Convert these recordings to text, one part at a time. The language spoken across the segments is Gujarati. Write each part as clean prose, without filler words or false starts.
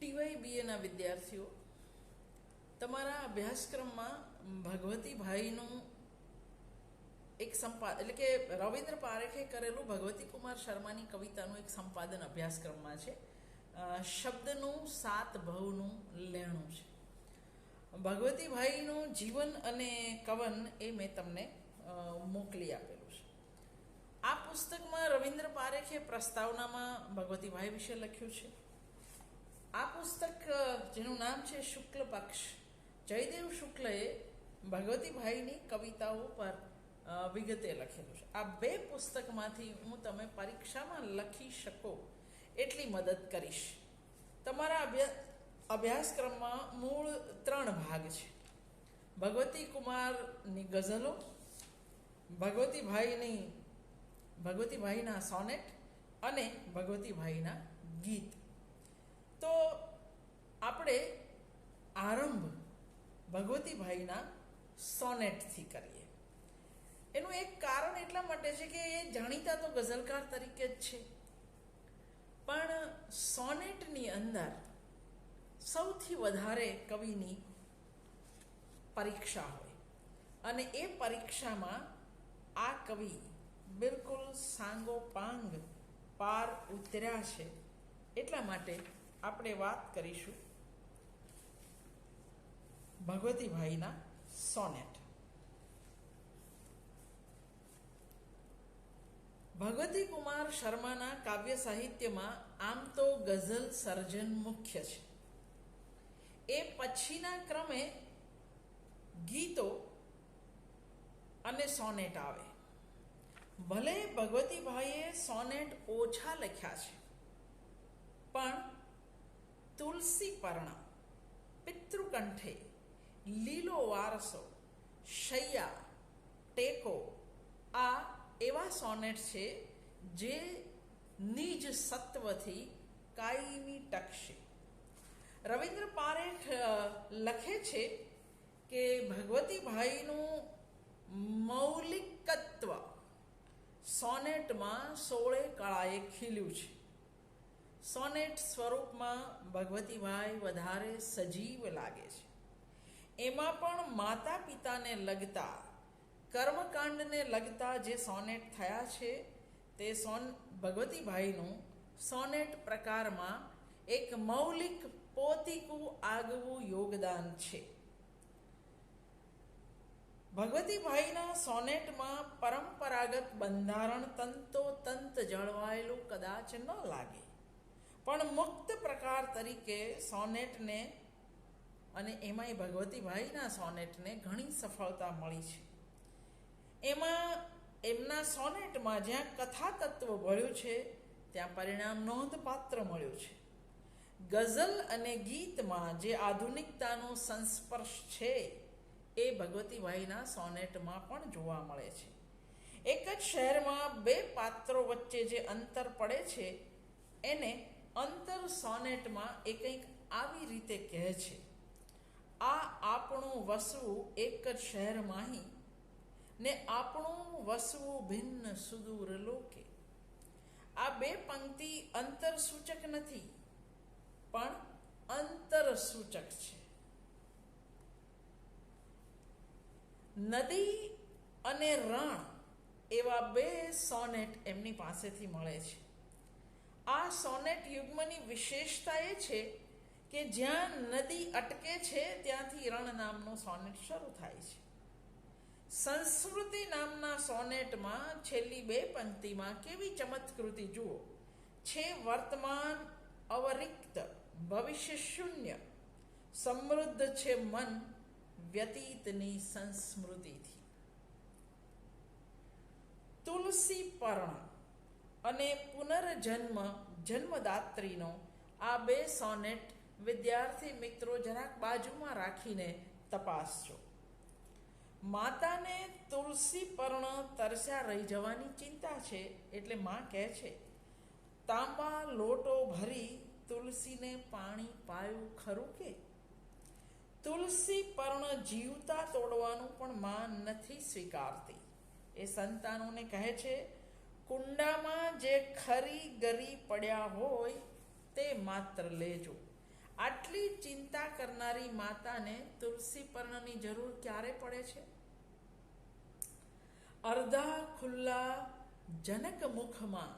ટીવાય BA વિદ્યાર્થીઓ, તમારા અભ્યાસક્રમમાં ભગવતીભાઈનું એક એટલે કે રવિન્દ્ર પારેખે કરેલું ભગવતી કુમાર શર્માની કવિતાનું એક સંપાદન અભ્યાસક્રમમાં છે. શબ્દનું 7 ભવનું લેણું છે. ભગવતીભાઈનું જીવન અને કવન એ મેં તમને મોકલી આપેલું છે. આ પુસ્તકમાં રવિન્દ્ર પારેખે પ્રસ્તાવનામાં ભગવતીભાઈ વિશે લખ્યું છે. આ પુસ્તક જેનું નામ છે શુક્લ પક્ષ, જયદેવ શુક્લએ ભગવતીભાઈની કવિતાઓ પર વિગતે લખેલું છે. આ 2 પુસ્તકમાંથી હું તમે પરીક્ષામાં લખી શકો એટલી મદદ કરીશ. તમારા અભ્યાસક્રમમાં મૂળ 3 ભાગ છે: ભગવતી કુમારની ગઝલો, ભગવતીભાઈના સોનેટ અને ભગવતીભાઈના ગીત. તો આપણે આરંભ ભગવતીભાઈના સોનેટથી કરીએ. એનું એક કારણ એટલા માટે છે કે એ જાણીતા તો ગઝલકાર તરીકે જ છે, પણ સોનેટની અંદર સૌથી વધારે કવિની પરીક્ષા હોય, અને એ પરીક્ષામાં આ કવિ બિલકુલ સાંગોપાંગ પાર ઉતર્યા છે. એટલા માટે આપણે વાત કરીશું ભગવતીભાઈના સોનેટ. ભગવતી કુમાર શર્માના કાવ્ય સાહિત્યમાં આમ તો ગઝલ સર્જન મુખ્ય છે. એ પછીના ક્રમે ગીતો અને સોનેટ આવે. ભલે ભગવતીભાઈએ સોનેટ ઓછા લખ્યા છે, પણ તુલસી પર્ણ, પિતૃકંઠે, લીલો વારસો, શૈયા, ટેકો આ એવા સોનેટ છે જે નિજ સત્વથી કાયમી ટકશે. રવિન્દ્ર પારેખ લખે છે કે ભગવતીભાઈનું મૌલિકત્વ સોનેટમાં 16 કળાએ ખીલ્યું છે. સોનેટ સ્વરૂપમાં ભગવતીભાઈ વધારે સજીવ લાગે છે. એમાં પણ માતા પિતાને લગતા, કર્મકાંડને લગતા જે સોનેટ થયા છે તે ભગવતીભાઈનું સોનેટ પ્રકારમાં એક મૌલિક પોતિકું આગવું યોગદાન છે. ભગવતીભાઈના સોનેટમાં પરંપરાગત બંધારણ તંતોતંત જળવાયેલું કદાચ ન લાગે, પણ મુક્ત પ્રકાર તરીકે સોનેટને, અને એમાંય ભગવતીભાઈના સોનેટને ઘણી સફળતા મળી છે. એમના સોનેટમાં જ્યાં કથા તત્વ ભળ્યું છે ત્યાં પરિણામ નોંધપાત્ર મળ્યું છે. ગઝલ અને ગીતમાં જે આધુનિકતાનો સંસ્પર્શ છે એ ભગવતીભાઈના સોનેટમાં પણ જોવા મળે છે. એક જ શહેરમાં 2 પાત્રો વચ્ચે જે અંતર પડે છે એને અંતર સોનેટમાં એ કંઈક આવી રીતે કહે છે: આ આપણું વસવું એક જ શહેરમાંહી, ને આપણું વસવું ભિન્ન સુદૂર લોકે. આ 2 પંક્તિ અંતરસૂચક નથી, પણ અંતરસૂચક છે. નદી અને રણ એવા 2 સોનેટ એમની પાસેથી મળે છે. આ સોનેટ યુગ્મની વિશેષતા એ છે કે જ્યાં નદી અટકે છે ત્યાંથી રણ નામનો સોનેટ શરૂ થાય છે. સંસ્કૃતિ નામના સોનેટમાં છેલ્લી 2 પંક્તિમાં કેવી ચમત્કૃતિ જુઓ છે: વર્તમાન અવરિક્ત, ભવિષ્ય શૂન્ય, સમૃદ્ધ છે મન વ્યતીતની સંસ્મૃતિથી. તુલસી પર્ણ અને પુનર્જન્મ જન્મદાત્રીનો આ 2 સોનેટ વિદ્યાર્થી મિત્રો જરાક બાજુમાં રાખીને તપાસજો. માતાને તુલસી પર્ણ તરસ્યા રહી જવાની ચિંતા છે, એટલે માં કહે છે: તાંબા લોટો ભરી તુલસીને પાણી પાયું ખરું કે? તુલસી પર્ણ જીવતા તોડવાનું પણ માં નથી સ્વીકારતી. એ સંતાનોને કહે છે: કુંડામાં જે ખરી ગરી પડ્યા હોય તે માત્ર લેજો. આટલી ચિંતા કરનારી માતાને તુલસી પર્ણની જરૂર ક્યારે પડે છે? અર્ધા ખુલ્લા જનક મુખમાં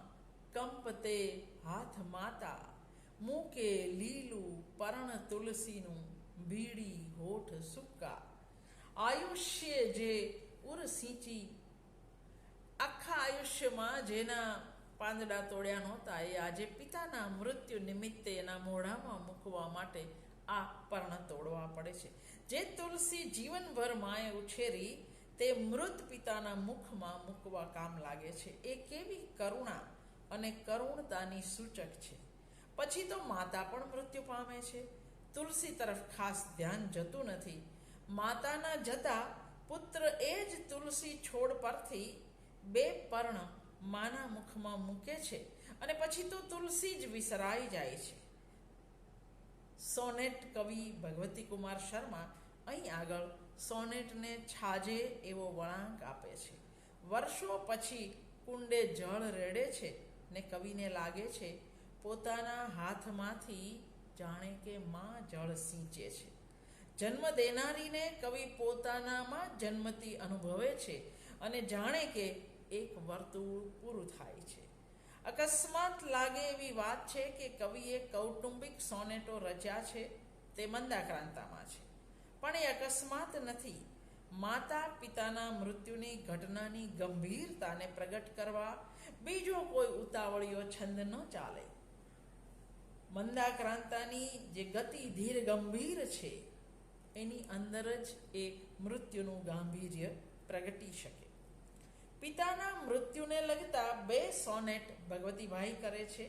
કંપતે હાથ માતા, મૂકે લીલું પર્ણ તુલસીનું, બીડી હોઠ સૂકા. આયુષ્ય જે ઉર સિંચી, આખા આયુષ્યમાં જેના પાંદડા તોડ્યા નહોતા એ આજે પિતાના મૃત્યુ નિમિત્તે એના મોઢામાં મૂકવા માટે આ પર્ણ તોડવા પડે છે. જે તુલસી જીવનભર માએ ઉછેરી તે મૃત પિતાના મુખમાં મૂકવા કામ લાગે છે. એ કેવી કરુણા અને કરુણતાની સૂચક છે. પછી તો માતા પણ મૃત્યુ પામે છે. તુલસી તરફ ખાસ ધ્યાન જતું નથી. માતાના જતા પુત્ર એ જ તુલસી છોડ પરથી બે પર્ણ માના મુખમાં મૂકે છે અને પછી તો તુલસી જ વિસરાઈ જાય છે. સોનેટ કવિ ભગવતી કુમાર શર્મા અહીં આગળ સોનેટને છાજે એવો વળાંક આપે છે. વર્ષો પછી કુંડે જળ રેડે છે ને કવિને લાગે છે પોતાના હાથમાંથી જાણે કે માં જળ સિંચે છે. જન્મ દેનારીને કવિ પોતાનામાં જન્મથી અનુભવે છે અને જાણે કે એક વર્તુળ પૂરું થાય છે. અકસ્માત લાગે એવી વાત છે કે કવિએ કૌટુંબિક સોનેટો રચ્યા છે તે મંદાક્રાંતામાં છે, પણ એ અકસ્માત નથી. માતા પિતાના મૃત્યુની ઘટનાની ગંભીરતાને પ્રગટ કરવા બીજો કોઈ ઉતાવળિયો છંદ ન ચાલે. મંદાક્રાંતાની જે ગતિ ધીર ગંભીર છે એની અંદર જ એ મૃત્યુનું ગાંભીર્ય પ્રગટી શકે. પિતાના મૃત્યુને લગતા બે સોનેટ ભગવતીભાઈ કરે છે.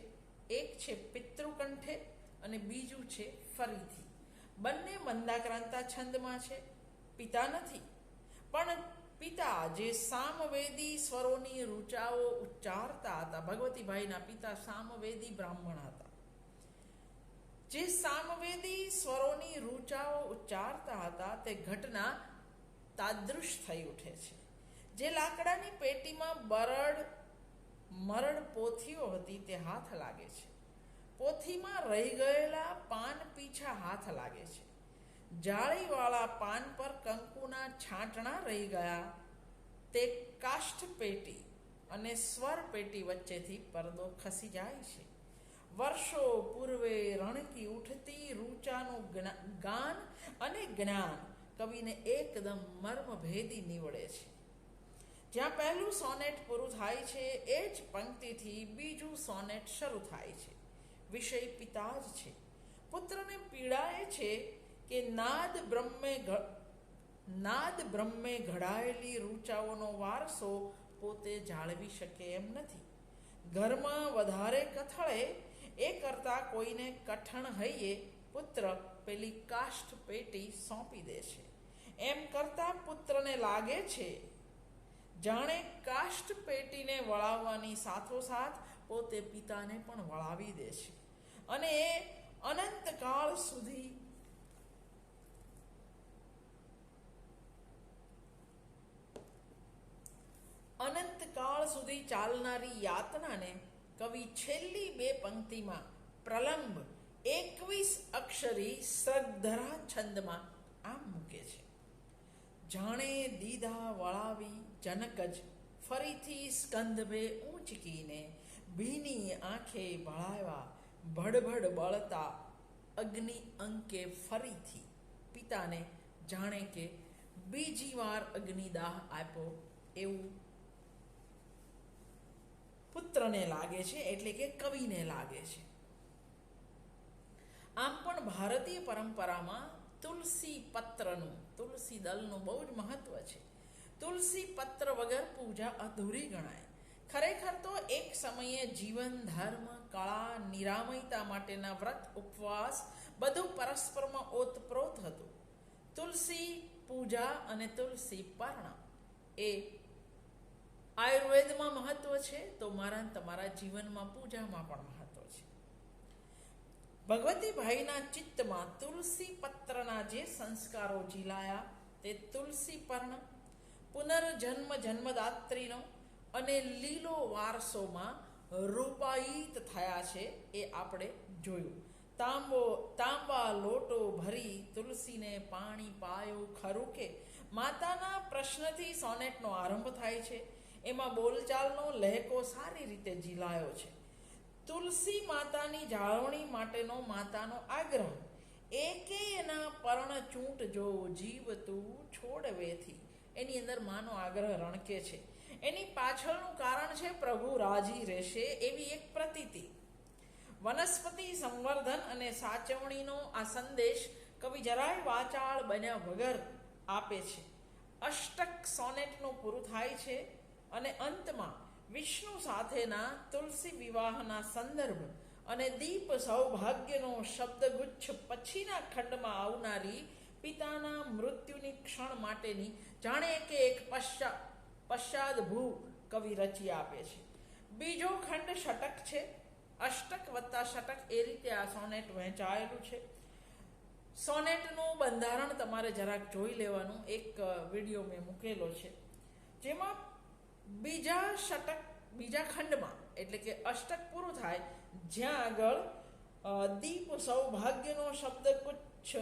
એક છે પિતૃકંઠે અને બીજું છે ફરીથી. બંને મંદાક્રાંતા છંદમાં છે. પિતા નથી, પણ પિતા જે સામવેદી સ્વરોની રૂચાઓ ઉચ્ચારતા હતા. ભગવતીભાઈના પિતા સામવેદી બ્રાહ્મણ હતા. જે સામવેદી સ્વરોની રૂચાઓ ઉચ્ચારતા હતા તે ઘટના તાદૃશ થઈ ઉઠે છે. જે લાકડાની પેટીમાં મરડ પોથીઓ હતી તે હાથ લાગે છે. પોથીમાં રહી ગયેલા પાન પીછા હાથ લાગે છે. જાળીવાળા પાન પર કંકુના છાંટણા રહી ગયા તે કાષ્ઠ પેટી અને સ્વર પેટી વચ્ચેથી પડદો ખસી જાય છે. વર્ષો પૂર્વે રણકી ઉઠતી રૂચાનું ગાન અને જ્ઞાન કવિને એકદમ મર્મભેદી નીવડે છે. જ્યાં પહેલું સોનેટ પૂરું થાય છે એ જ પંક્તિથી બીજું સોનેટ શરૂ થાય છે. વિષય પિતા જ છે. પુત્રને પીડાય છે કે નાદ બ્રહ્મે ઘડાયેલી રૂચાઓનો વારસો પોતે જાળવી શકે એમ નથી. ઘરમાં વધારે કથળે એ કરતાં કોઈને કઠણ હૈયે પુત્ર પેલી કાષ્ઠ પેટી સોંપી દે છે. એમ કરતાં પુત્રને લાગે છે જાણે કાષ્ઠ પેટીને વળાવવાની સાથોસાથ પોતે પિતાને પણ વળાવી દે છે અને એ અનંતકાળ સુધી ચાલનારી યાતનાને કવિ છેલ્લી બે પંક્તિમાં પ્રલંબ 21 અક્ષરી સગધરા છંદમાં આમ મૂકે છે. જાણે દીધા વળાવી જનકજ ફરીથી સ્કંદભે ઊંચકીને, ભીની આંખે ભળાવ્યા ભડભડ બળતા અગ્નિ અંકે ફરીથી. પિતાને જાણે કે બીજી વાર અગ્નિદાહ આપ્યો એવું પુત્રને લાગે છે, એટલે કે કવિને લાગે છે. આમ પણ ભારતીય પરંપરામાં તુલસી પત્રનું, તુલસી દળનું બહુ જ મહત્વ છે. તુલસી પત્ર વગર પૂજા અધૂરી ગણાય. ખરેખર તો એક સમયે જીવન, ધર્મ, કળા, નિરામયતા માટેના વ્રત, ઉપવાસ બધું પરસ્પરમાં ઓતપ્રોત હતું. તુલસી પૂજા અને તુલસી પર્ણ એ આયુર્વેદમાં મહત્વ છે, તો મારા તમારા જીવનમાં પૂજામાં પણ મહત્વ છે. ભગવતીભાઈના ચિત્તમાં તુલસી પત્રના જે સંસ્કારો ઝીલાયા તે તુલસી પર્ણ, પુનર્જન્મ જન્મદાત્રીનો અને લીલો વારસોમાં રૂપાયિત થયા છે એ આપણે જોયું. તાંબા લોટો ભરી તુલસીને પાણી પાયું ખરું કે. માતાના પ્રશ્નથી સોનેટનો આરંભ થાય છે. એમાં બોલચાલનો લહેકો સારી રીતે ઝીલાયો છે. તુલસી માતાની જાળવણી માટેનો માતાનો આગ્રહ. એકેયના પર્ણ ચૂંટ જો જીવતું છોડવેથી. એની અંદર માનો આગ્રહ રણકે છે. એની પાછળનું કારણ છે પ્રભુ રાજી રહેશે એવી એક પ્રતીતિ. વનસ્પતિ સંવર્ધન અને સાચવણીનો આ સંદેશ કવિ જરાય વાચાળ બન્યા વગર આપે છે. અષ્ટક સોનેટનું પૂરું થાય છે અને અંતમાં વિષ્ણુ સાથેના તુલસી વિવાહના સંદર્ભ અને દીપ સૌભાગ્યનો શબ્દગુચ્છ પછીના ખંડમાં આવનારી પિતાના મૃત્યુની ક્ષણ માટેની જાણે કે એક પશ્ચાદભૂ કવિ રચી આપે છે. બીજો ખંડ ષટક છે. અષ્ટક વત્તા ષટક એ રીતે આ સોનેટ વહેંચાયેલું છે. સોનેટનું બંધારણ તમારે જરાક જોઈ લેવાનું. એક વિડીયો મેં મૂકેલો છે જેમાં બીજા ખંડમાં એટલે કે અષ્ટક પૂરું થાય જ્યાં આગળ દીપ સૌભાગ્યનો શબ્દગુચ્છ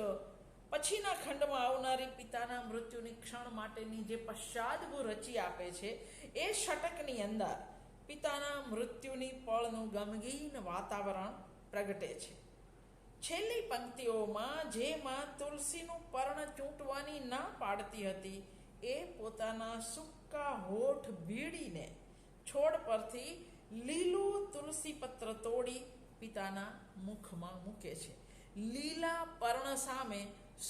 પછીના ખંડમાં આવનારી પિતાના મૃત્યુની ક્ષણ માટેની જે પશ્ચાદભૂ રચી આપે છે એ ષટકની અંદર પિતાના મૃત્યુની પળનું ગમગીન વાતાવરણ પ્રગટે છે. છેલ્લી પંક્તિઓમાં જેમાં તુલસીનું પર્ણ ચૂંટવાની ના પાડતી હતી એ પોતાના સૂકા હોઠ ભીડીને છોડ પરથી લીલું તુલસી પત્ર તોડી પિતાના મુખમાં મૂકે છે. લીલા પર્ણ સામે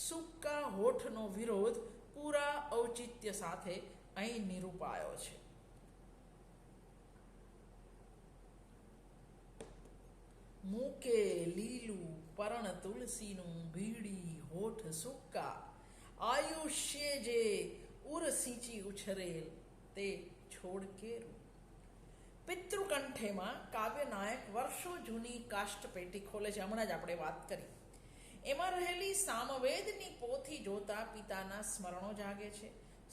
સૂકા હોઠનો વિરોધ પૂરા ઔચિત્ય સાથે અહીં નિરૂપાયો છે. મૂકે લીલું પર્ણ તુલસીનું ભીડી હોઠ સૂકા, આયુષ્ય જે ઉર સિંચી ઉછરેલ તે છોડ કેરું. પિતૃકંઠેમાં કાવ્યનાયક વર્ષો જૂની કાષ્ઠપેટી ખોલે છે. હમણાં જ આપણે વાત કરી. એમાં રહેલી સામવેદની પોથી જોતા પિતાના સ્મરણો જાગે છે.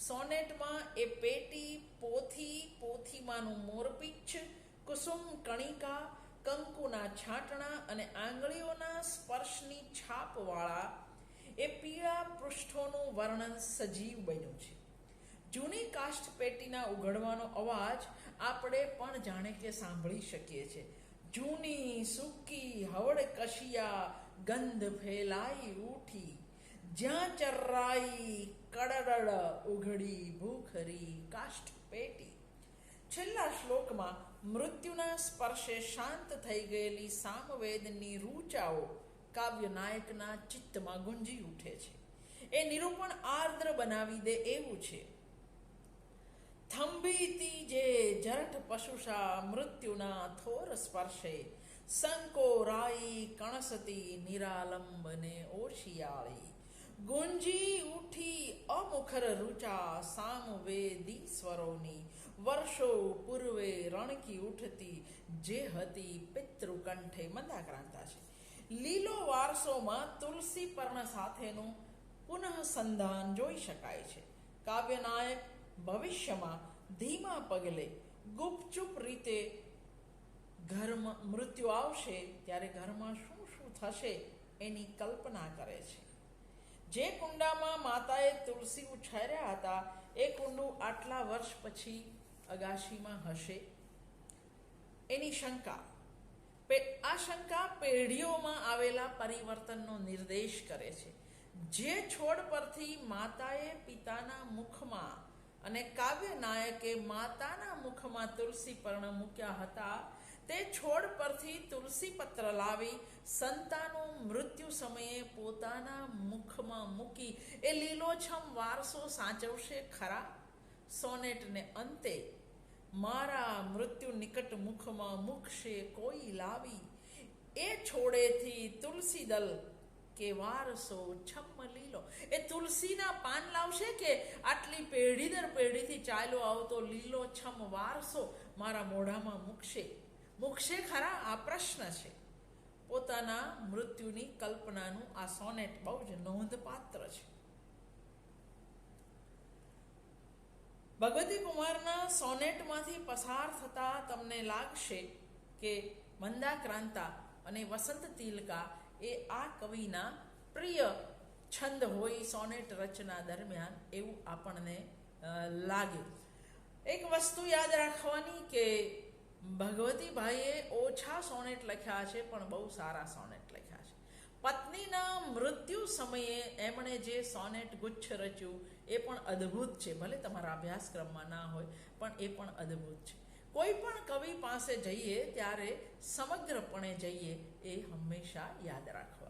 સોનેટમાં એ પેટી, પોથીમાંનું મોરપીંછ, કુસુમ કણિકા, કંકુના છાંટણા અને આંગળીઓના સ્પર્શની છાપવાળા એ પીળા પૃષ્ઠોનું વર્ણન સજીવ બન્યું છે. જૂની કાષ્ઠપેટીના ઉઘડવાનો અવાજ આપણે પણ જાણે કે સાંભળી શકીએ છીએ. જૂની સૂકી હવડકશિયા ગંધ ફેલાઈ ઉઠી, જ્યાં ચર્રાઈ કડડ ઉઘડી ભૂખરી કાષ્ઠપેટી. છેલ્લા શ્લોકમાં મૃત્યુના સ્પર્શે શાંત થઈ ગયેલી સામવેદની રૂચાઓ કાવ્યનાયકના ચિત્તમાં ગુંજી ઉઠે છે. એ નિરૂપણ આર્દ્ર બનાવી દે એવું છે. થંભીતી જે જરઠ પશુષા મૃત્યુના થોર સ્પર્શે, સંકોરાઈ કણસતી નિરાલંબને ઓશિયાળી, ગુંજી ઉઠી અમુખર રૂચા સામવેદી સ્વરોની, વર્ષો પૂર્વે રણકી ઉઠતી જે હતી પિતૃકંઠે. મંદાક્રાંતા છે. લીલો વારસોમાં તુલસી પર્ણ સાથેનું પુનઃસંધાન જોઈ શકાય છે. કાવ્યનાયક ભવિષ્યમાં ધીમા પગલે ગુપચુપ રીતે ઘરમાં મૃત્યુ આવશે ત્યારે ઘરમાં શું શું થશે એની કલ્પના કરે છે. જે કુંડામાં માતાએ તુલસી ઉછેર્યા હતા એ કુંડું આટલા વર્ષ પછી અગાશીમાં હશે એની શંકા. આ શંકા પેઢીઓમાં આવેલા પરિવર્તનનો નિર્દેશ કરે છે. જે છોડ પરથી માતાએ પિતાના મુખમાં અને કાવ્યનાયકે માતાના મુખમાં તુલસી પર્ણ મૂક્યા હતા તે છોડ પરથી તુલસી પત્ર લાવી સંતાનો મૃત્યુ સમયે પોતાના મુખમાં મૂકી એ લીલોછમ વારસો સાચવશે ખરા? સોનેટને અંતે મારા મૃત્યુ નિકટ મુખમાં મૂકશે કોઈ લાવી, એ છોડેથી તુલસી દલ કે વારસો છમ લીલો. એ તુલસીના પાન લાવશે કે આટલી પેઢી દર પેઢીથી ચાલ્યો આવતો લીલો છમ વારસો મારા મોઢામાં મૂકશે ખરા? આ પ્રશ્ન છે. પોતાના મૃત્યુની કલ્પનાનું આ સોનેટ બહુ જ નોંધપાત્ર છે. ભગવતી કુમારના સોનેટમાંથી પસાર થતા તમને લાગશે કે મંદાક્રાંતા અને વસંત તિલકા એ આ કવિના પ્રિય છંદ હોય સોનેટ રચના દરમિયાન એવું આપણને લાગે. એક વસ્તુ યાદ રાખવાની કે ભગવતીભાઈએ ઓછા સોનેટ લખ્યા છે પણ બહુ સારા સોનેટ લખ્યા છે. પત્નીના મૃત્યુ સમયે એમણે જે સોનેટ ગુચ્છ રચ્યું એ પણ અદ્ભુત છે. ભલે તમારા અભ્યાસક્રમમાં ના હોય પણ એ પણ અદ્ભુત છે. કોઈ પણ કવિ પાસે જઈએ ત્યારે સમગ્રપણે જઈએ એ હંમેશા યાદ રાખો.